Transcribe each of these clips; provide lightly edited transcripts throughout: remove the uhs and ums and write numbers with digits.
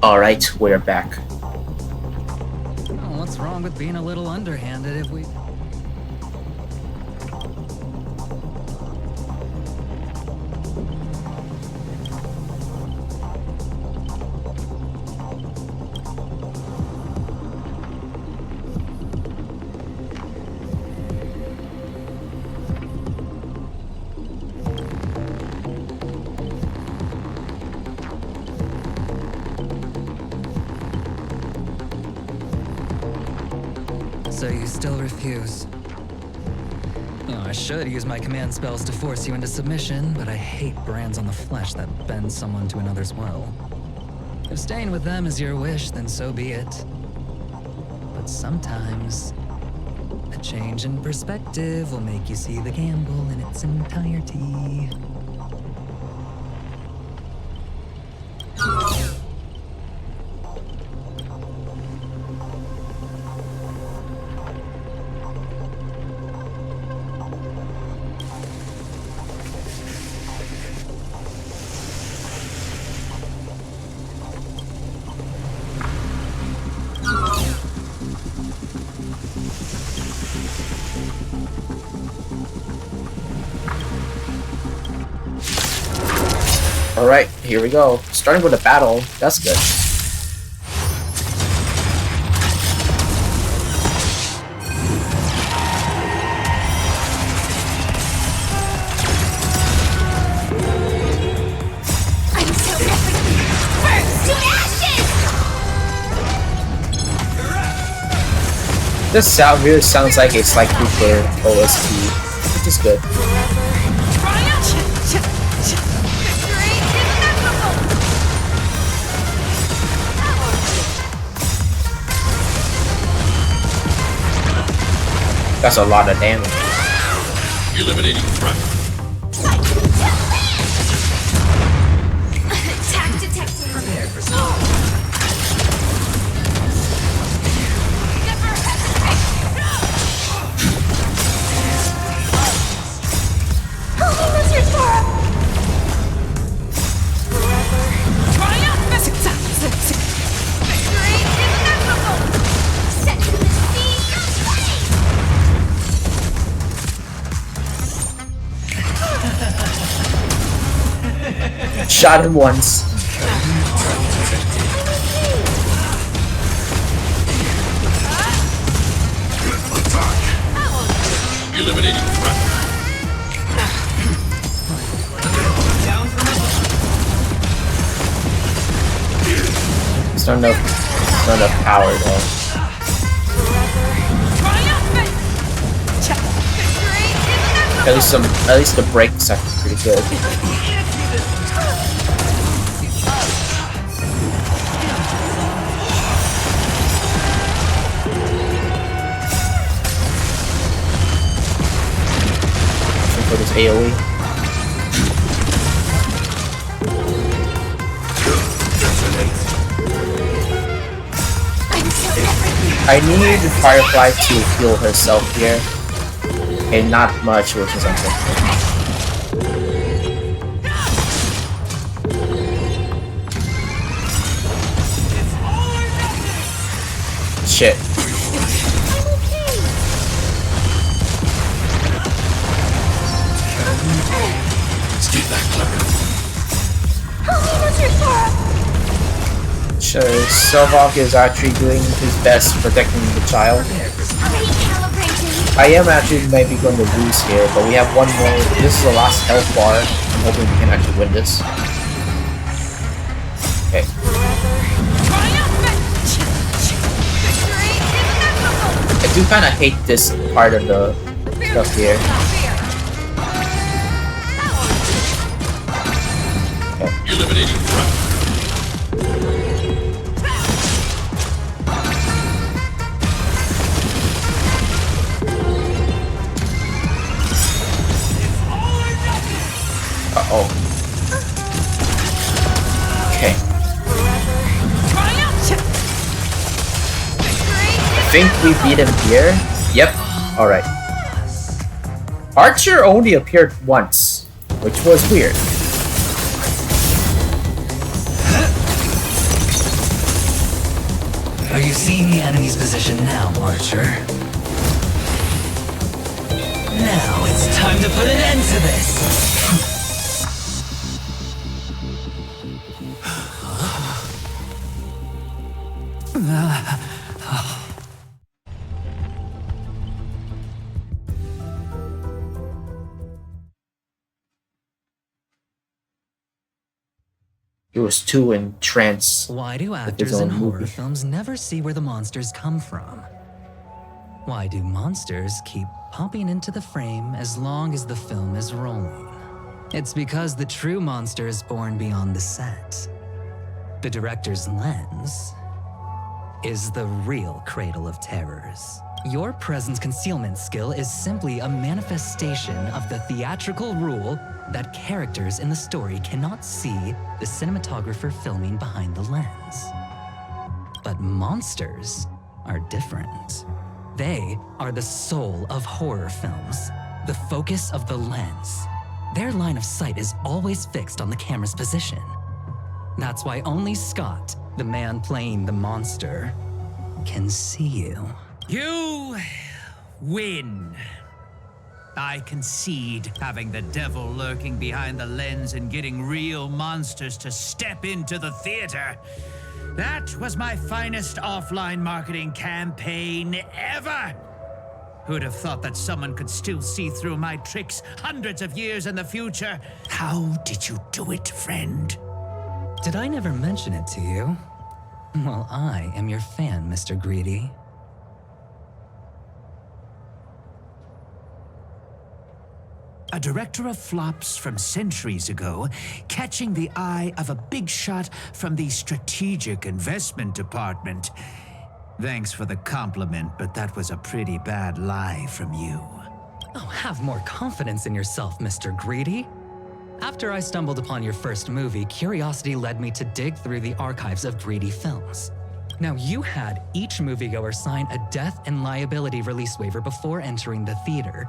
Alright, we're back. Oh, what's wrong with being a little underhanded if we... So you still refuse? Oh, I should use my command spells to force you into submission, but I hate brands on the flesh that bend someone to another's will. If staying with them is your wish, then so be it. But sometimes, a change in perspective will make you see the gamble in its entirety. Alright, here we go. Starting with a battle. That's good. I'm so first to ashes! This sound really sounds like a Sly Cooper OST, which is good. That's a lot of damage. Eliminating threat. Attack detected. Prepare for Holy lizard Tora! Victory inevitable! Set to the sea of flame! Shot him once. Eliminating threat. It's not enough power though. At least the brakes are pretty good. For this AoE. I need Firefly to heal herself here. And not much, which is unfortunate. Shit. Sure, Selvok is actually doing his best protecting the child. I am actually maybe going to lose here, but we have one more. This is the last health bar. I'm hoping we can actually win this. Okay. I do kind of hate this part of the stuff here. Okay. Eliminating threat. Uh-oh. Okay. I think we beat him here. Yep. Alright. Archer only appeared once, which was weird. Are you seeing the enemy's position now, Archer? Now it's time to put an end to this! He was too entranced. Why do with his actors own in horror movie. films never see where the monsters come from? Why do monsters keep popping into the frame as long as the film is rolling? It's because the true monster is born beyond the set. The director's lens is the real cradle of terrors. Your presence concealment skill is simply a manifestation of the theatrical rule that characters in the story cannot see the cinematographer filming behind the lens. But monsters are different. They are the soul of horror films, the focus of the lens. Their line of sight is always fixed on the camera's position. That's why only Scott, the man playing the monster, can see you. You win. I concede having the devil lurking behind the lens and getting real monsters to step into the theater. That was my finest offline marketing campaign ever. Who'd have thought that someone could still see through my tricks hundreds of years in the future? How did you do it, friend? Did I never mention it to you? Well, I am your fan, Mr. Greedy. A director of flops from centuries ago, catching the eye of a big shot from the strategic investment department. Thanks for the compliment, but that was a pretty bad lie from you. Oh, have more confidence in yourself, Mr. Greedy. After I stumbled upon your first movie, curiosity led me to dig through the archives of Greedy films. Now, you had each moviegoer sign a death and liability release waiver before entering the theater.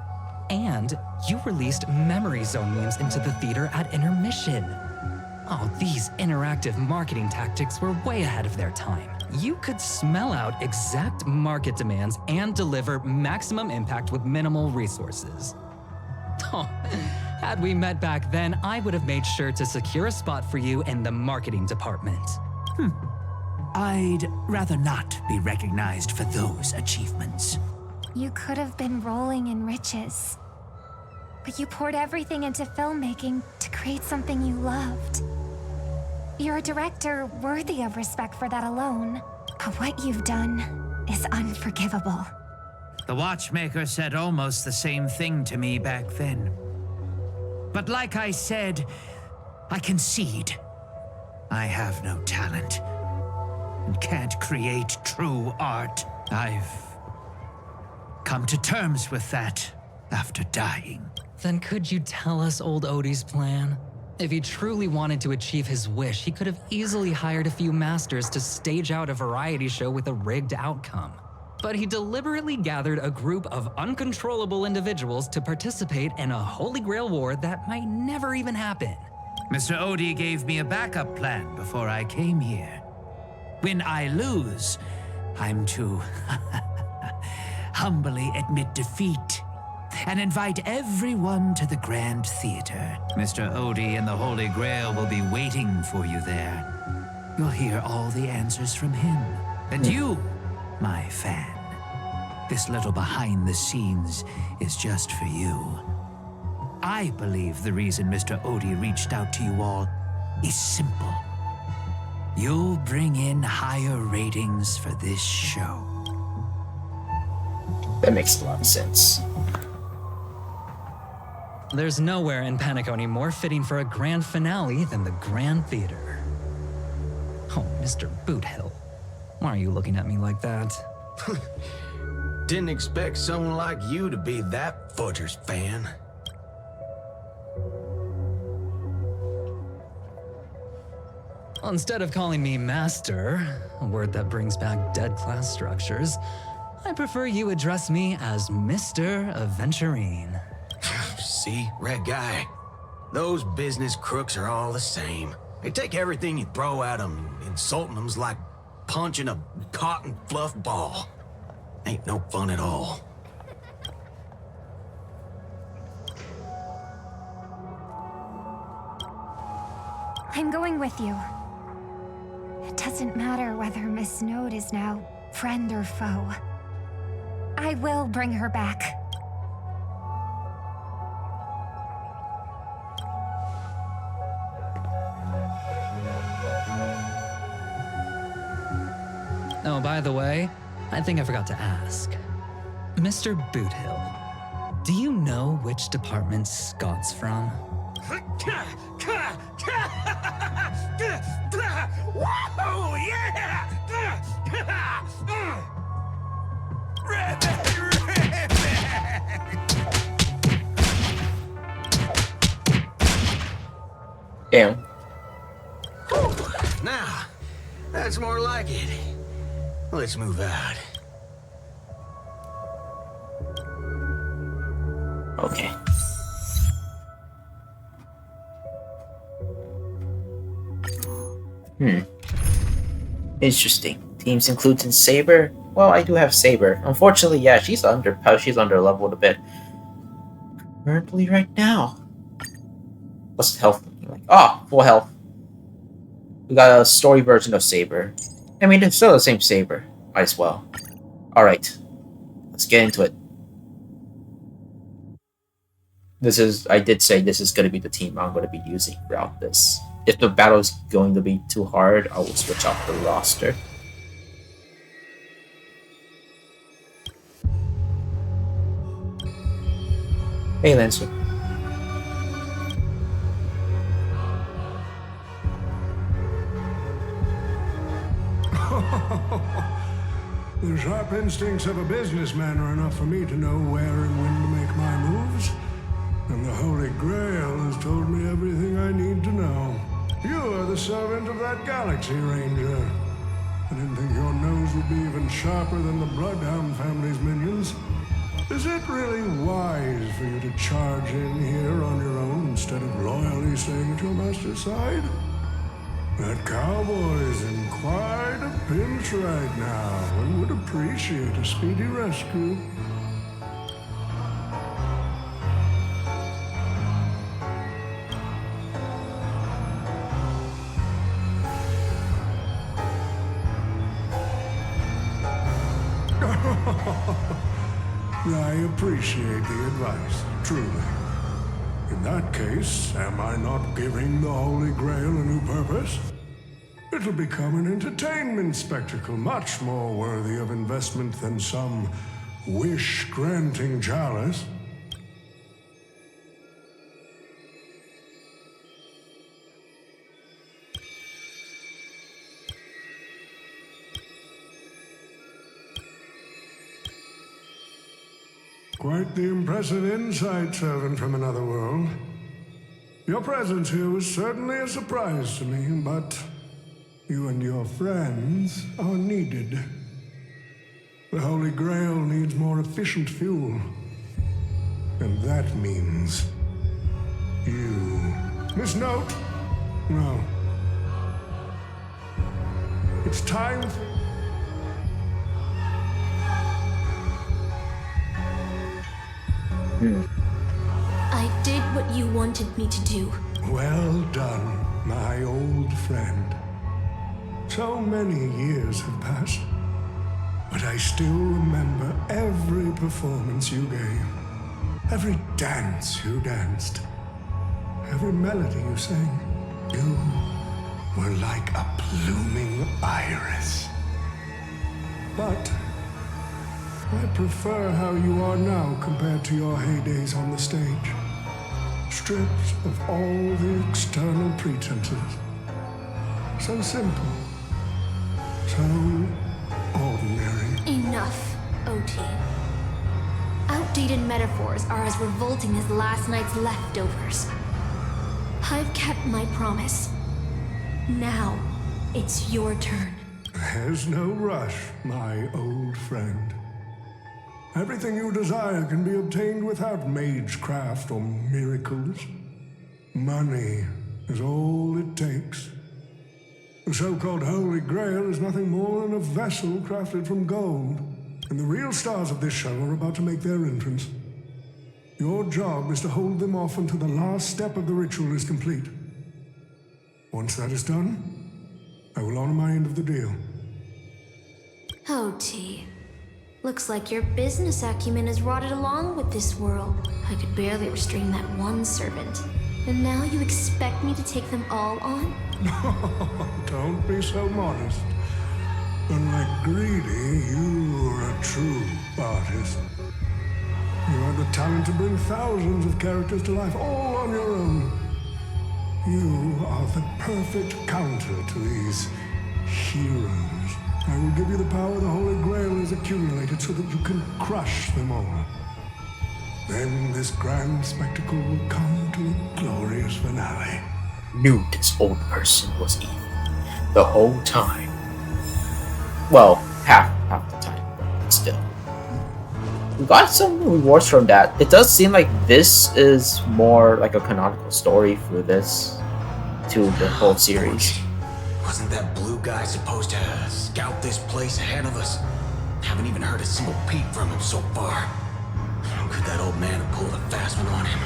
And you released memory zone memes into the theater at intermission. Oh, these interactive marketing tactics were way ahead of their time. You could smell out exact market demands and deliver maximum impact with minimal resources. Oh, had we met back then, I would have made sure to secure a spot for you in the marketing department. I'd rather not be recognized for those achievements. You could have been rolling in riches. But you poured everything into filmmaking to create something you loved. You're a director worthy of respect for that alone. But what you've done is unforgivable. The watchmaker said almost the same thing to me back then. But like I said, I concede. I have no talent and can't create true art. I've come to terms with that after dying. Then could you tell us old Odie's plan? If he truly wanted to achieve his wish, he could have easily hired a few masters to stage out a variety show with a rigged outcome. But he deliberately gathered a group of uncontrollable individuals to participate in a holy grail war that might never even happen. Mr. Odie gave me a backup plan before I came here. When I lose, I'm to humbly admit defeat and invite everyone to the Grand Theater. Mr. Odie and the Holy Grail will be waiting for you there. You'll hear all the answers from him. And you, my fan, this little behind the scenes is just for you. I believe the reason Mr. Odie reached out to you all is simple. You'll bring in higher ratings for this show. That makes a lot of sense. There's nowhere in Panaconii more fitting for a grand finale than the Grand Theater. Oh, Mr. Boothill, why are you looking at me like that? Didn't expect someone like you to be that Fudger's fan. Instead of calling me Master, a word that brings back dead class structures, I prefer you address me as Mr. Aventurine. See, Red Guy, those business crooks are all the same. They take everything you throw at them, insulting them's like punching a cotton fluff ball. Ain't no fun at all. I'm going with you. It doesn't matter whether Miss Node is now friend or foe. I will bring her back. Oh, by the way, I think I forgot to ask. Mr. Boothill, do you know which department Scott's from? Whoa, yeah! Damn. Now, that's more like it. Let's move out. Okay. Interesting. Teams includes in Saber. Well, I do have Saber. Unfortunately, yeah, she's under leveled a bit. Currently, right now. What's the health looking like? Oh, full health. We got a story version of Saber. I mean, it's still the same Saber. Might as well. Alright. Let's get into it. I did say this is going to be the team I'm going to be using throughout this. If the battle is going to be too hard, I will switch out the roster. Hey, Lancer. The sharp instincts of a businessman are enough for me to know where and when to make my moves. And the Holy Grail has told me everything I need to know. You are the servant of that Galaxy Ranger. I didn't think your nose would be even sharper than the Bloodhound family's minions. Is it really wise for you to charge in here on your own instead of loyally staying at your master's side? That cowboy's in quite a pinch right now and would appreciate a speedy rescue. I appreciate the advice, truly. In that case, am I not giving the Holy Grail a new purpose? It'll become an entertainment spectacle much more worthy of investment than some wish-granting chalice. Quite the impressive insight, servant from another world. Your presence here was certainly a surprise to me, but you and your friends are needed. The Holy Grail needs more efficient fuel. And that means you. Miss Note? No. It's time for... I did what you wanted me to do. Well done, my old friend. So many years have passed, but I still remember every performance you gave, every dance you danced, every melody you sang. You were like a blooming iris. But I prefer how you are now compared to your heydays on the stage. Stripped of all the external pretenses. So simple. So ordinary. Enough, OT. Outdated metaphors are as revolting as last night's leftovers. I've kept my promise. Now, it's your turn. There's no rush, my old friend. Everything you desire can be obtained without magecraft or miracles. Money is all it takes. The so-called Holy Grail is nothing more than a vessel crafted from gold. And the real stars of this show are about to make their entrance. Your job is to hold them off until the last step of the ritual is complete. Once that is done, I will honor my end of the deal. OT. Looks like your business acumen has rotted along with this world. I could barely restrain that one servant. And now you expect me to take them all on? Don't be so modest. Unlike Greedy, you are a true artist. You have the talent to bring thousands of characters to life all on your own. You are the perfect counter to these heroes. I will give you the power the Holy Grail has accumulated so that you can crush them all. Then this grand spectacle will come to a glorious finale. Knew this old person was evil the whole time. Well, half the time, but still. We got some rewards from that. It does seem like this is more like a canonical story for this to the whole series. Wasn't that blue guy supposed to scout this place ahead of us? Haven't even heard a single peep from him so far. How could that old man have pulled a fast one on him?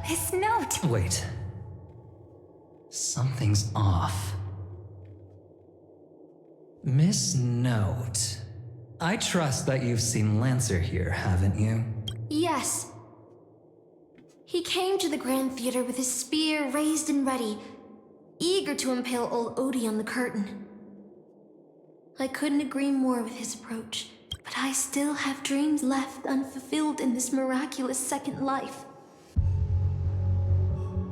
His note! Wait. Something's off. Miss Note. I trust that you've seen Lancer here, haven't you? Yes. He came to the Grand Theater with his spear raised and ready, eager to impale old Odie on the curtain. I couldn't agree more with his approach, but I still have dreams left unfulfilled in this miraculous second life.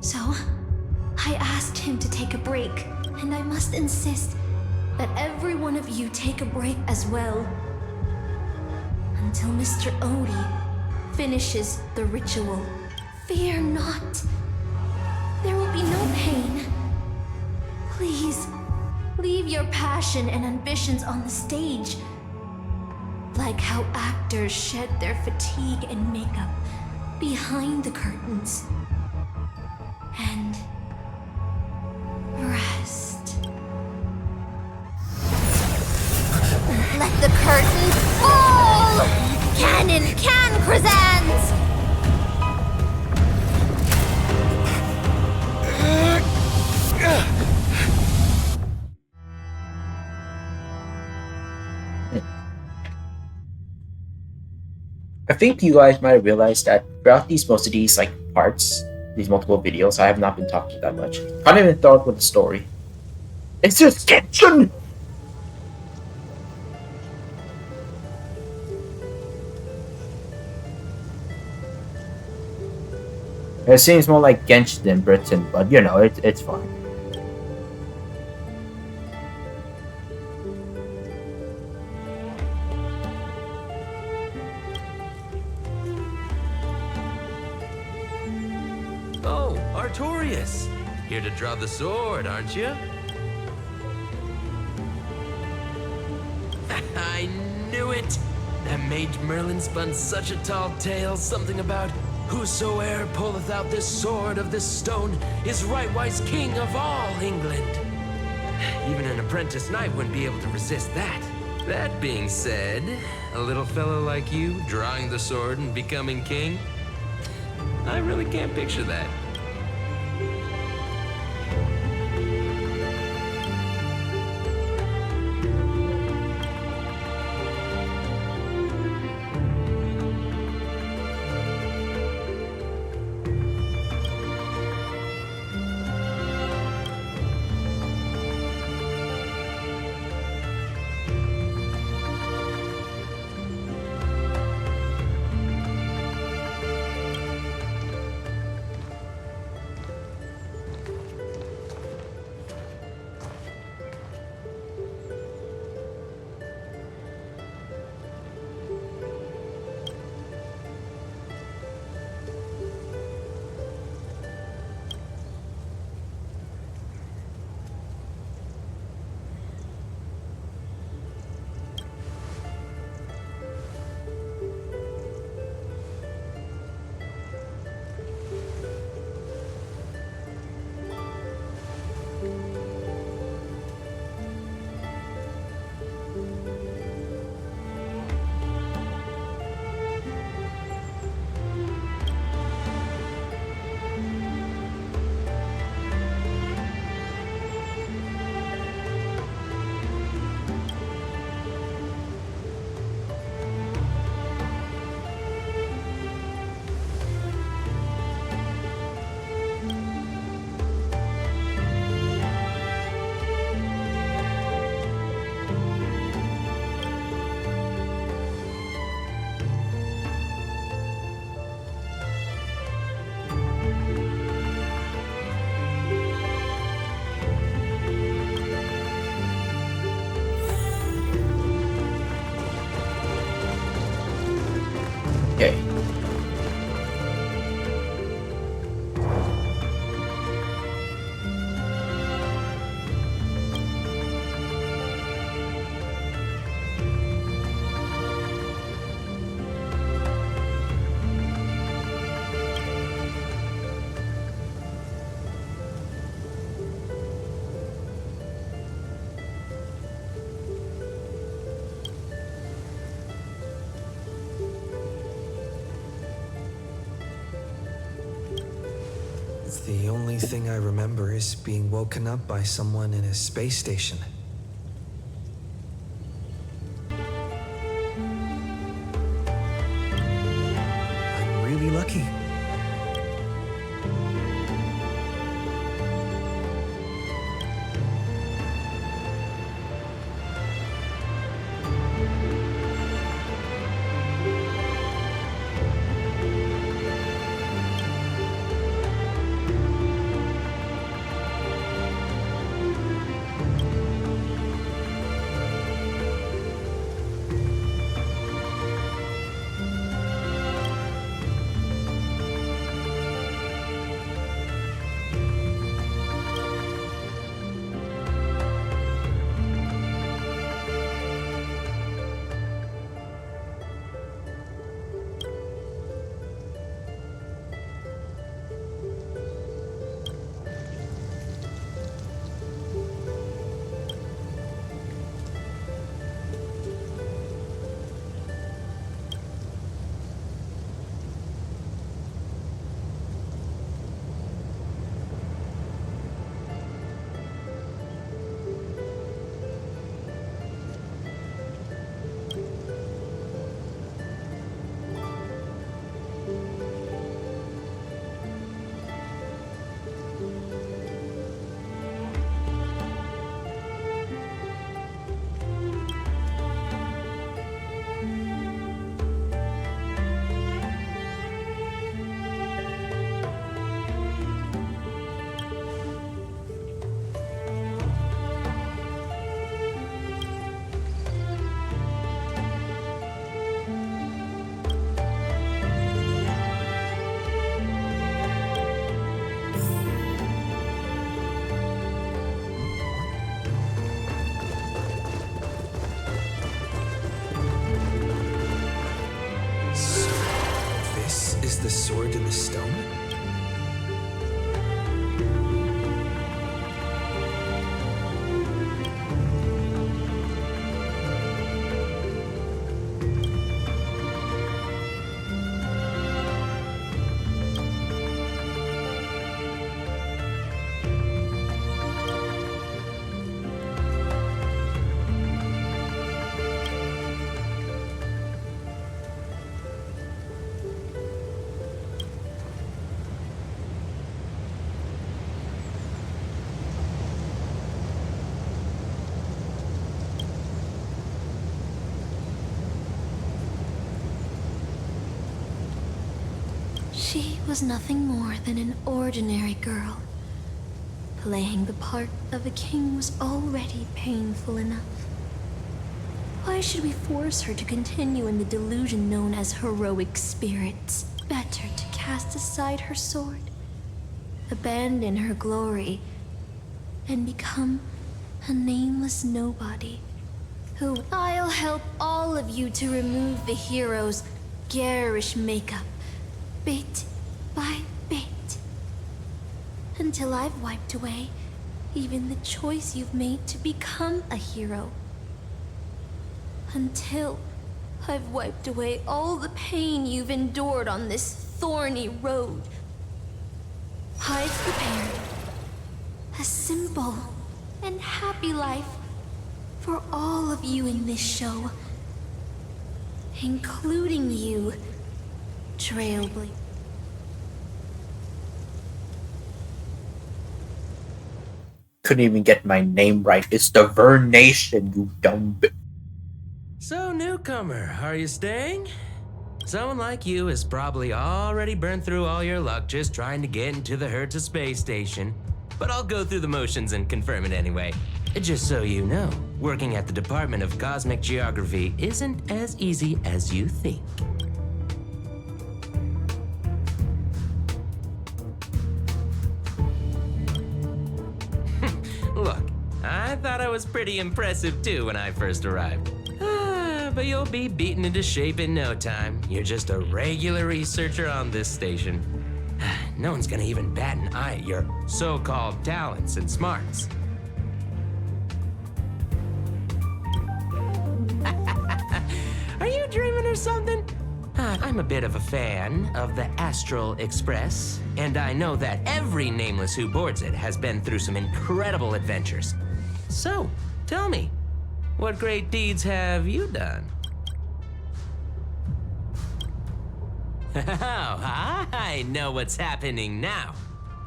So, I asked him to take a break, and I must insist that every one of you take a break as well. Until Mr. Odie finishes the ritual. Fear not. There will be no pain. Please, leave your passion and ambitions on the stage. Like how actors shed their fatigue and makeup behind the curtains. And rest. Let the curtain fall! Cannon can, Chrysanths! I think you guys might have realized that throughout most of these parts, these multiple videos, I have not been talking that much. Can't even start with the story. It's just tension! It seems more like Genshin than Britain, but you know, it's fine. Oh, Artorias! Here to draw the sword, aren't you? I knew it! That mage Merlin spun such a tall tale, something about whosoe'er pulleth out this sword of this stone is rightwise king of all England. Even an apprentice knight wouldn't be able to resist that. That being said, a little fellow like you drawing the sword and becoming king, I really can't picture that. Okay. The only thing I remember is being woken up by someone in a space station. I'm really lucky. Is the sword in the stone? She was nothing more than an ordinary girl. Playing the part of a king was already painful enough. Why should we force her to continue in the delusion known as heroic spirits? Better to cast aside her sword, abandon her glory, and become a nameless nobody who... I'll help all of you to remove the hero's garish makeup, bit by bit, until I've wiped away even the choice you've made to become a hero. Until I've wiped away all the pain you've endured on this thorny road. I've prepared a simple and happy life for all of you in this show, including you, Trailblazer. Couldn't even get my name right. It's the Vern Nation, you dumb bitch. So, newcomer, are you staying? Someone like you has probably already burned through all your luck just trying to get into the Hertz space station. But I'll go through the motions and confirm it anyway. Just so you know, working at the Department of Cosmic Geography isn't as easy as you think. thought I was pretty impressive too when I first arrived. But you'll be beaten into shape in no time. You're just a regular researcher on this station. No one's gonna even bat an eye at your so-called talents and smarts. Are you dreaming or something? I'm a bit of a fan of the Astral Express, and I know that every nameless who boards it has been through some incredible adventures. So, tell me, what great deeds have you done? Oh, I know what's happening now.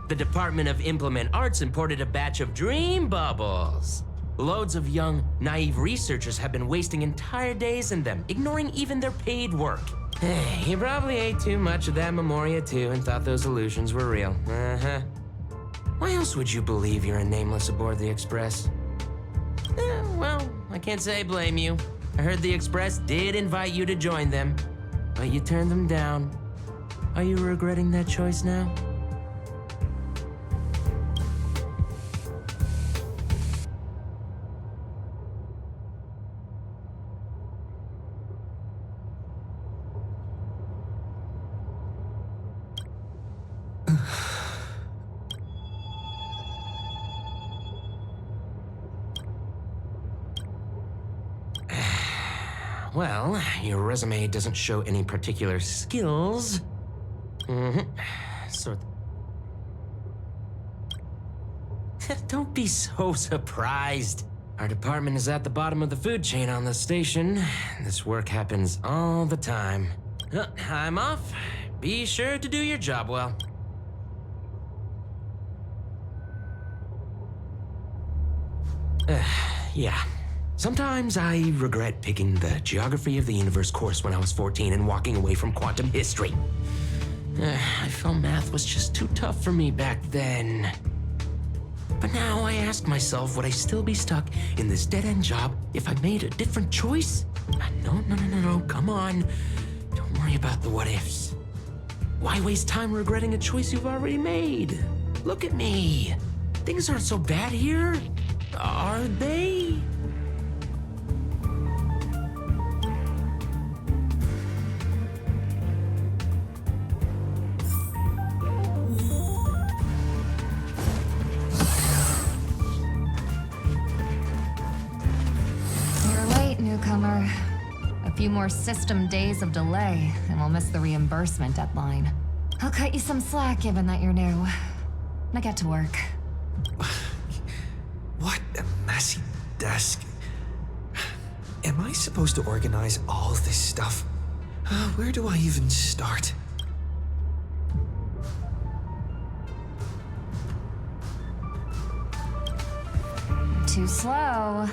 The Department of Implement Arts imported a batch of dream bubbles. Loads of young, naive researchers have been wasting entire days in them, ignoring even their paid work. You probably ate too much of that Memoria too and thought those illusions were real. Why else would you believe you're a nameless aboard the Express? Well, I can't say I blame you. I heard the Express did invite you to join them, but you turned them down. Are you regretting that choice now? Well, your resume doesn't show any particular skills. Don't be so surprised. Our department is at the bottom of the food chain on the station. This work happens all the time. I'm off. Be sure to do your job well. Yeah. Sometimes I regret picking the Geography of the Universe course when I was 14 and walking away from quantum history. I felt math was just too tough for me back then. But now I ask myself, would I still be stuck in this dead-end job if I made a different choice? No, come on. Don't worry about the what-ifs. Why waste time regretting a choice you've already made? Look at me. Things aren't so bad here, are they? Newcomer. A few more system days of delay, and we'll miss the reimbursement deadline. I'll cut you some slack, given that you're new. Now get to work. What a messy desk. Am I supposed to organize all this stuff? Where do I even start? Too slow.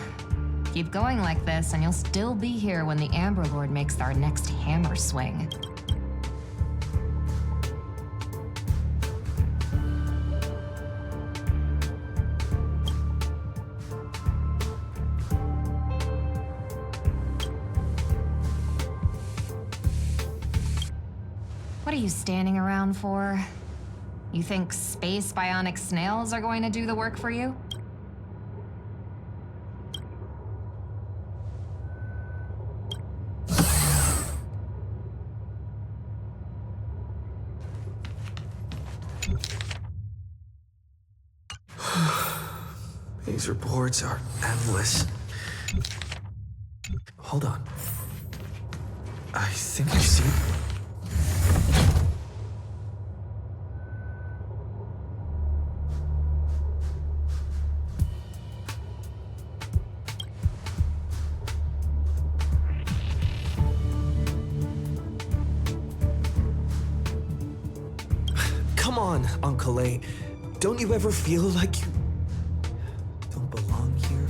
Keep going like this, and you'll still be here when the Amber Lord makes our next hammer swing. What are you standing around for? You think space bionic snails are going to do the work for you? These reports are endless. Hold on. I think I've seen... Come on, Uncle A. Don't you ever feel like you don't belong here?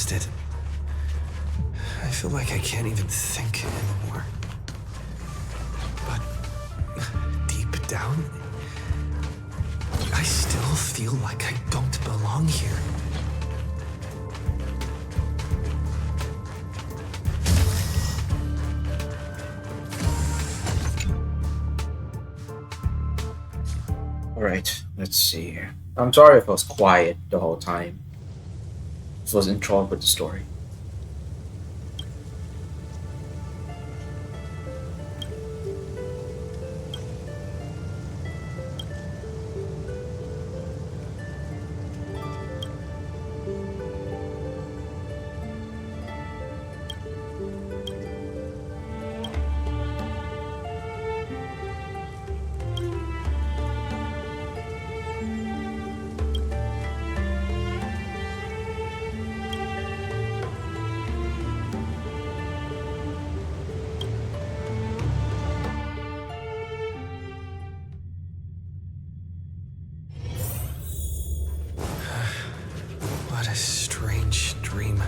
exhausted. I feel like I can't even think anymore. But deep down, I still feel like I don't belong here. Alright, let's see here. I'm sorry if I was quiet the whole time. This was enthralled with the story. What a strange dream.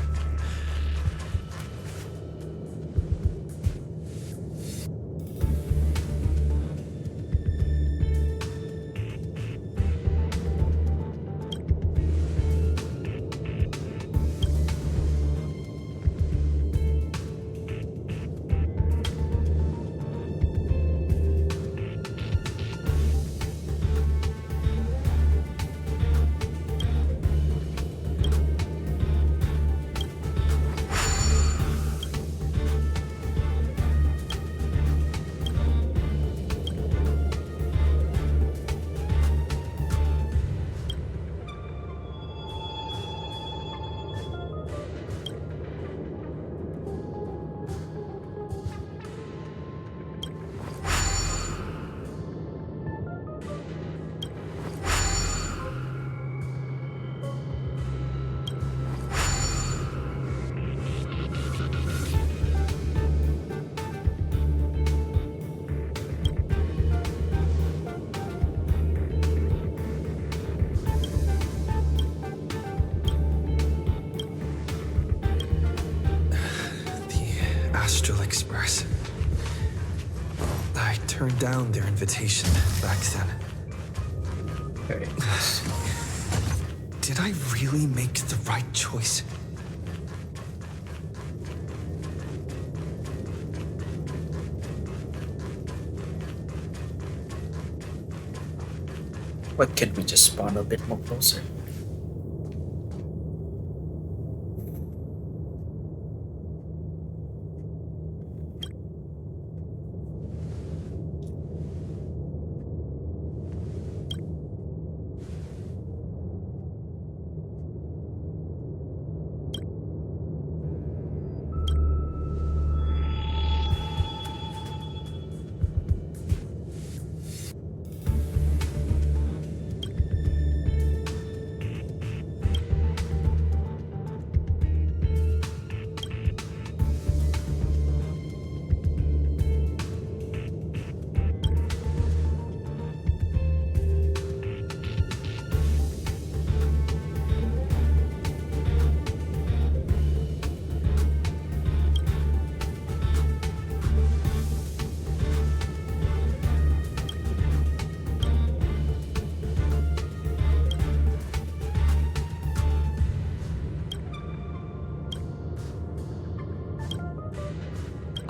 Express. I turned down their invitation back then. Okay. Did I really make the right choice? What could we just spawn a bit more closer?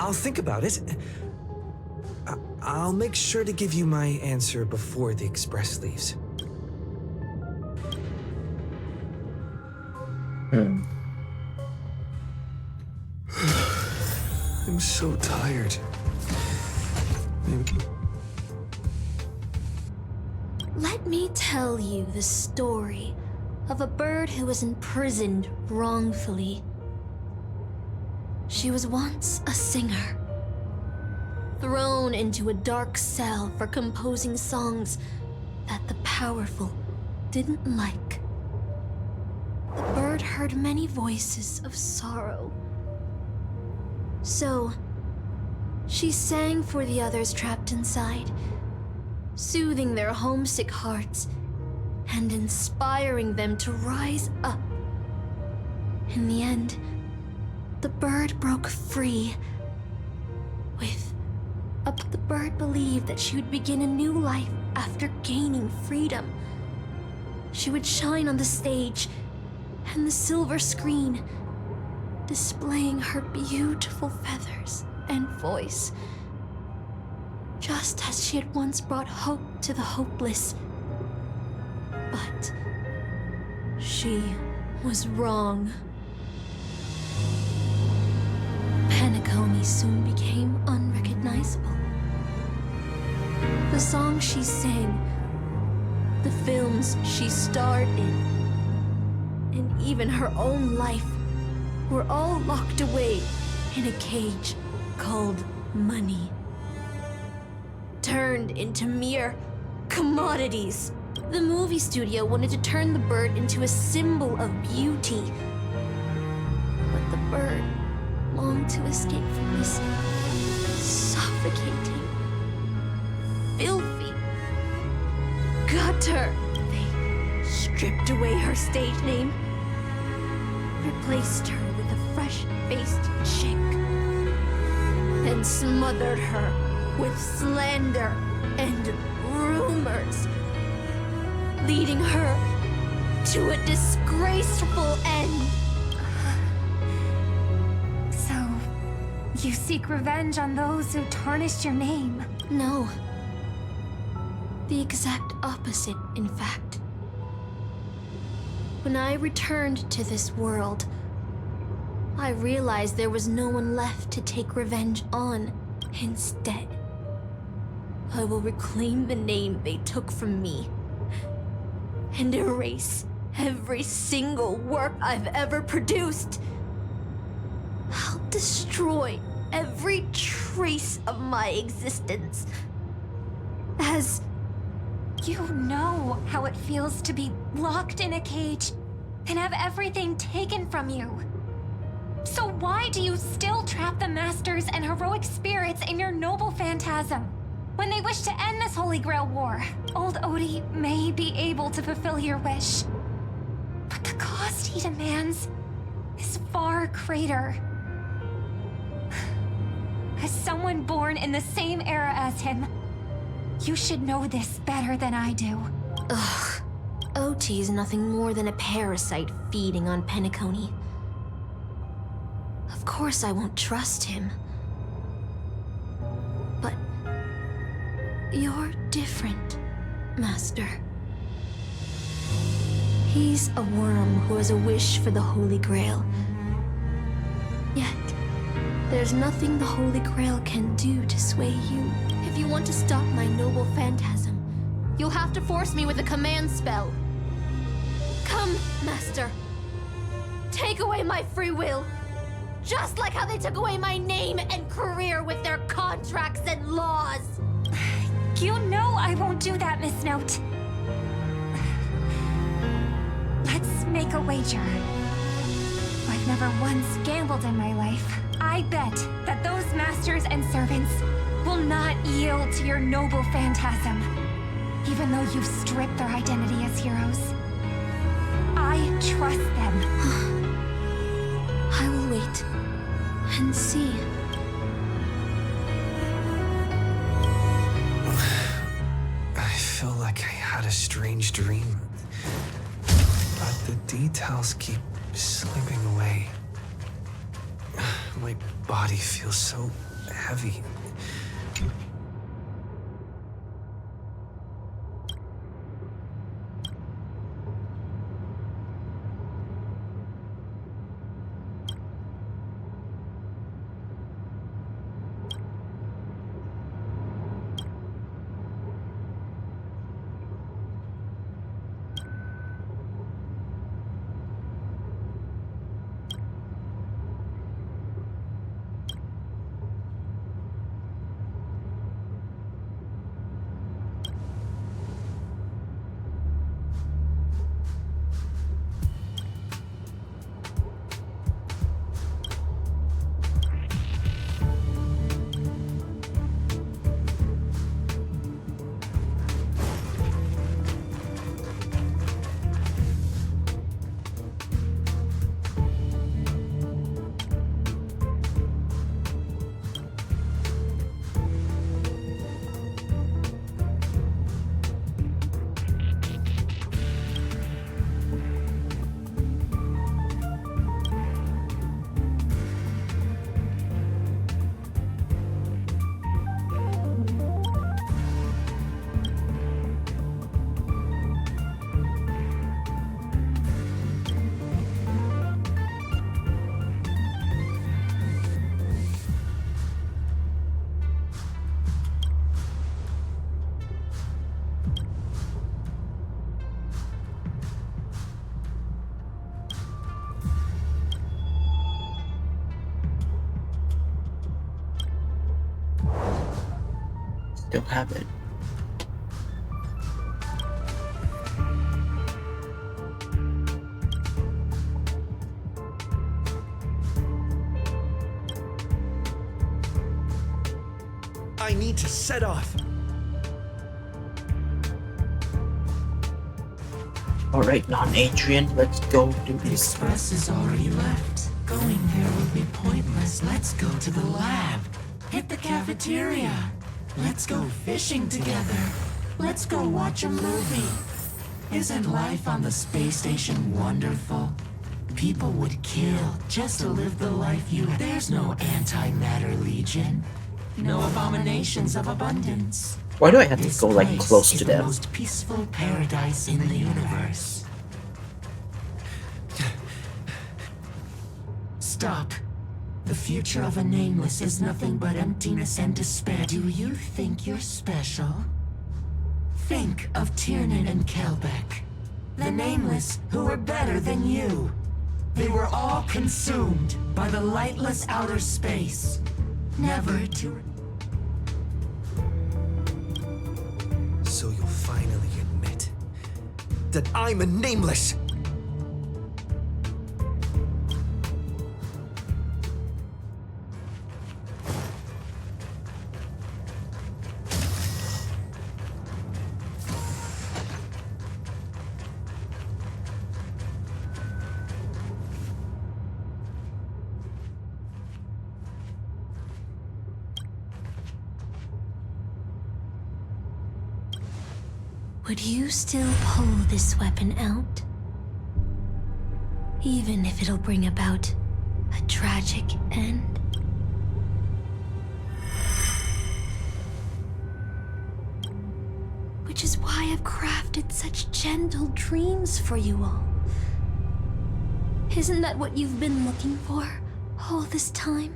I'll think about it. I'll make sure to give you my answer before the express leaves. I'm so tired. Let me tell you the story of a bird who was imprisoned wrongfully. She was once a singer, thrown into a dark cell for composing songs that the powerful didn't like. The bird heard many voices of sorrow. So, she sang for the others trapped inside, soothing their homesick hearts and inspiring them to rise up. In the end, the bird broke free. The bird believed that she would begin a new life after gaining freedom. She would shine on the stage and the silver screen, displaying her beautiful feathers and voice, just as she had once brought hope to the hopeless. But she was wrong. Penacony soon became unrecognizable. The songs she sang, the films she starred in, and even her own life were all locked away in a cage called money. Turned into mere commodities. The movie studio wanted to turn the bird into a symbol of beauty. But the bird longed to escape from this suffocating, filthy gutter. They stripped away her stage name, replaced her with a fresh-faced chick, and smothered her with slander and rumors, leading her to a disgraceful end. So, you seek revenge on those who tarnished your name? No. The exact opposite, in fact. When I returned to this world, I realized there was no one left to take revenge on. Instead, I will reclaim the name they took from me and erase every single work I've ever produced. I'll destroy every trace of my existence. As you know how it feels to be locked in a cage and have everything taken from you. So why do you still trap the masters and heroic spirits in your noble phantasm? When they wish to end this Holy Grail war, old Odie may be able to fulfill your wish. But the cost he demands is far greater. As someone born in the same era as him, you should know this better than I do. Ugh. OT is nothing more than a parasite feeding on Penacony. Of course I won't trust him. But you're different, Master. He's a worm who has a wish for the Holy Grail. Yet, there's nothing the Holy Grail can do to sway you. If you want to stop my noble phantasm, you'll have to force me with a command spell. Come, Master. Take away my free will. Just like how they took away my name and career with their contracts and laws. You know I won't do that, Miss Note. Let's make a wager. I've never once gambled in my life. I bet that those masters and servants will not yield to your noble phantasm, even though you've stripped their identity as heroes. I trust them. I will wait and see. I feel like I had a strange dream, but the details keep slipping away. My body feels so heavy. Don't have it. I need to set off. Alright, non-Adrian, let's go do The this. express is already left. Going there will be pointless. Let's go to the lab. Hit the cafeteria. Let's go fishing together. Let's go watch a movie. Isn't life on the space station wonderful? People would kill just to live the life you have. There's no antimatter legion. No abominations of abundance. Why do I have to This go like place close is to the them? most peaceful paradise in the universe. Stop. The future of a nameless is nothing but emptiness and despair. Do you think you're special? Think of Tiernan and Kelbeck. The nameless who were better than you. They were all consumed by the lightless outer space. Never to... So you'll finally admit that I'm a nameless. Would you still pull this weapon out? Even if it'll bring about a tragic end? Which is why I've crafted such gentle dreams for you all. Isn't that what you've been looking for all this time?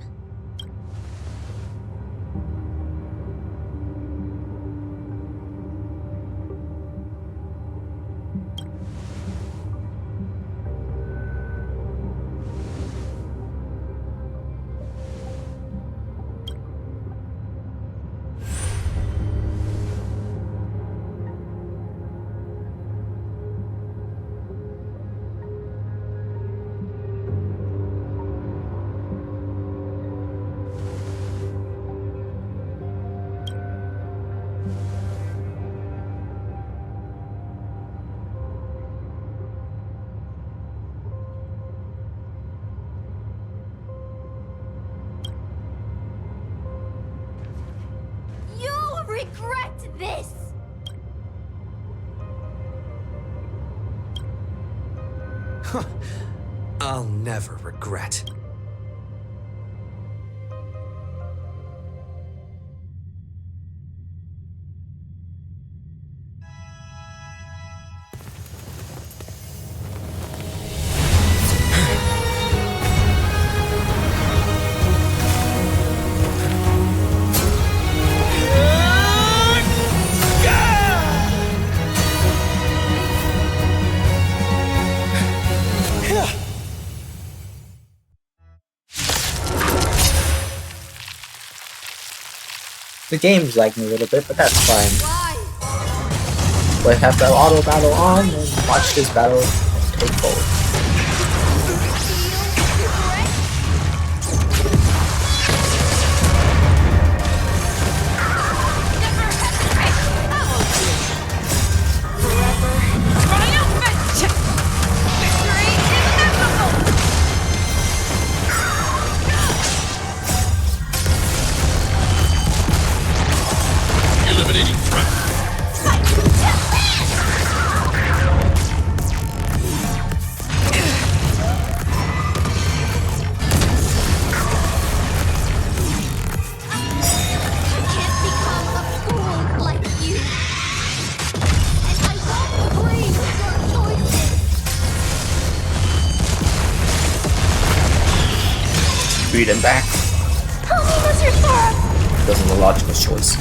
Regret this! I'll never regret. The game's lagging a little bit, but that's fine. We'll have the auto battle on and watch this battle take forward. Eliminating threat. Read him back. Wasn't a logical choice.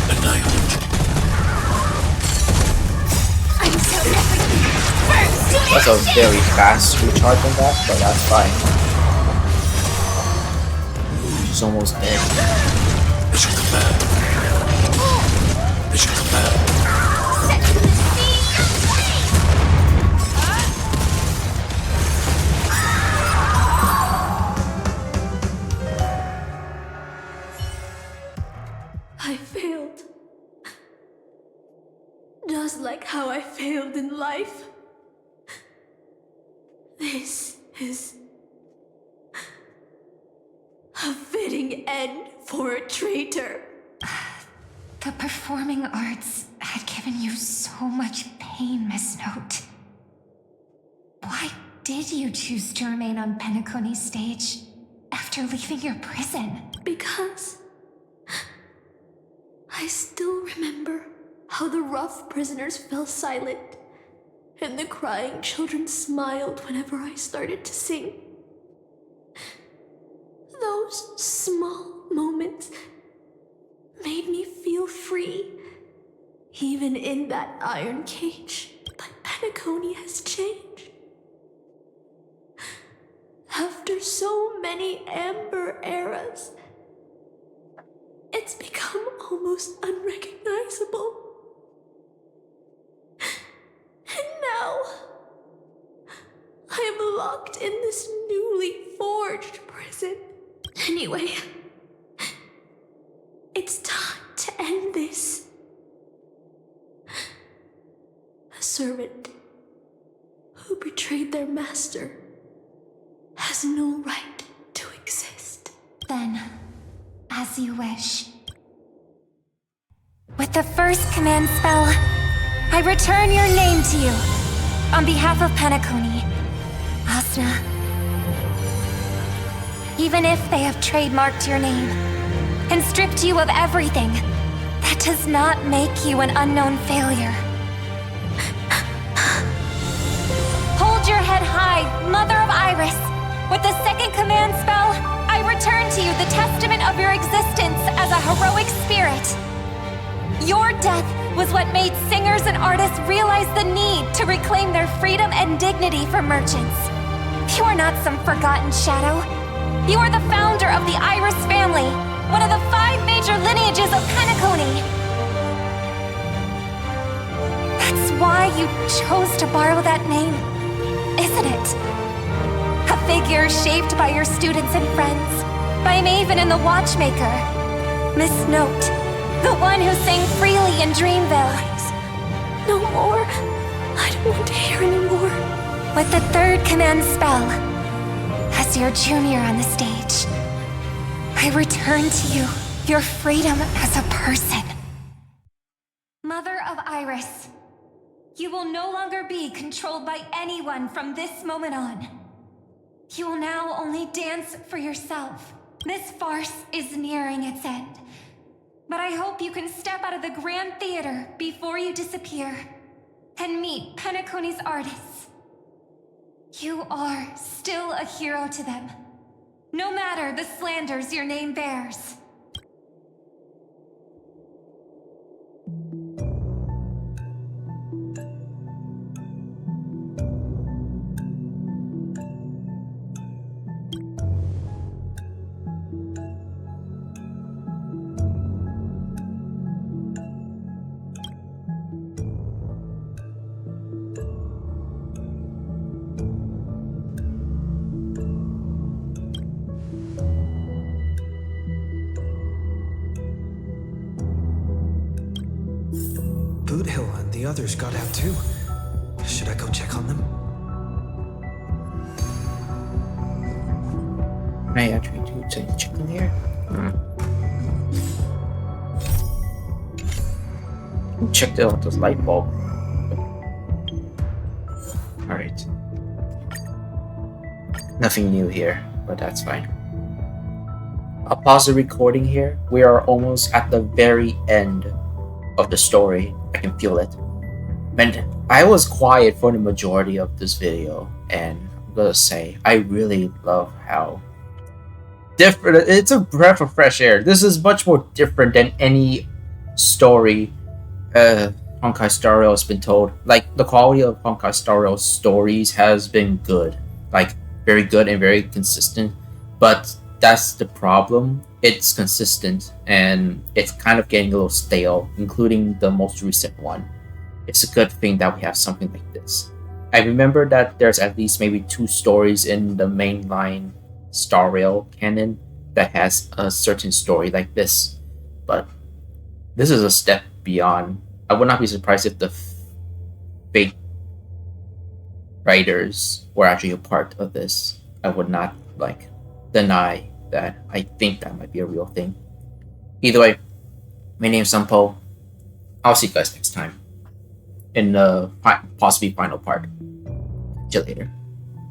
Annihilation. a very fast recharge on that, but that's fine. She's almost dead. Mission command. Mission command. I failed. Just like how I failed in life. This is a fitting end for a traitor. The performing arts had given you so much pain, Miss Note. Why did you choose to remain on Penacony's stage after leaving your prison? Because I still remember how the rough prisoners fell silent and the crying children smiled whenever I started to sing. Those small moments made me feel free, even in that iron cage. But Penacony has changed. After so many amber eras, it's become almost unrecognizable. And now, I am locked in this newly forged prison. Anyway, it's time to end this. A servant who betrayed their master has no right to exist. Then, as you wish. With the first command spell, I return your name to you. On behalf of Penacony, Asna. Even if they have trademarked your name and stripped you of everything, that does not make you an unknown failure. Hold your head high, Mother of Iris. With the second command spell, I return to you the testament of your existence as a heroic spirit. Your death was what made singers and artists realize the need to reclaim their freedom and dignity for merchants. You are not some forgotten shadow. You are the founder of the Iris family, one of the 5 major lineages of Penacony. That's why you chose to borrow that name, isn't it? A figure shaped by your students and friends, by Maven and the Watchmaker. Miss Note, the one who sang freely in Dreamville. No more. I don't want to hear anymore. With the third command spell, as your junior on the stage, I return to you your freedom as a person. Mother of Iris, you will no longer be controlled by anyone from this moment on. You will now only dance for yourself. This farce is nearing its end. But I hope you can step out of the Grand Theater before you disappear and meet Penacony's artists. You are still a hero to them, no matter the slanders your name bears. Boothill and the others got out too. Should I go check on them? Can I actually do some chicken here? Check out this light bulb. Alright. Nothing new here, but that's fine. I'll pause the recording here. We are almost at the very end of the story. I can feel it. And I was quiet for the majority of this video, and I'm gonna say I really love how different. It's a breath of fresh air. This is much more different than any story Honkai Star Rail has been told. Like, the quality of Honkai Star Rail's stories has been good. Like, very good and very consistent. But that's the problem. It's consistent, and it's kind of getting a little stale, including the most recent one. It's a good thing that we have something like this. I remember that there's at least maybe 2 stories in the mainline Star Rail canon that has a certain story like this. But this is a step beyond. I would not be surprised if the fake writers were actually a part of this. I would not deny that. I think that might be a real thing. Either way, my name's Sampo. I'll see you guys next time in the possibly final part. See you later.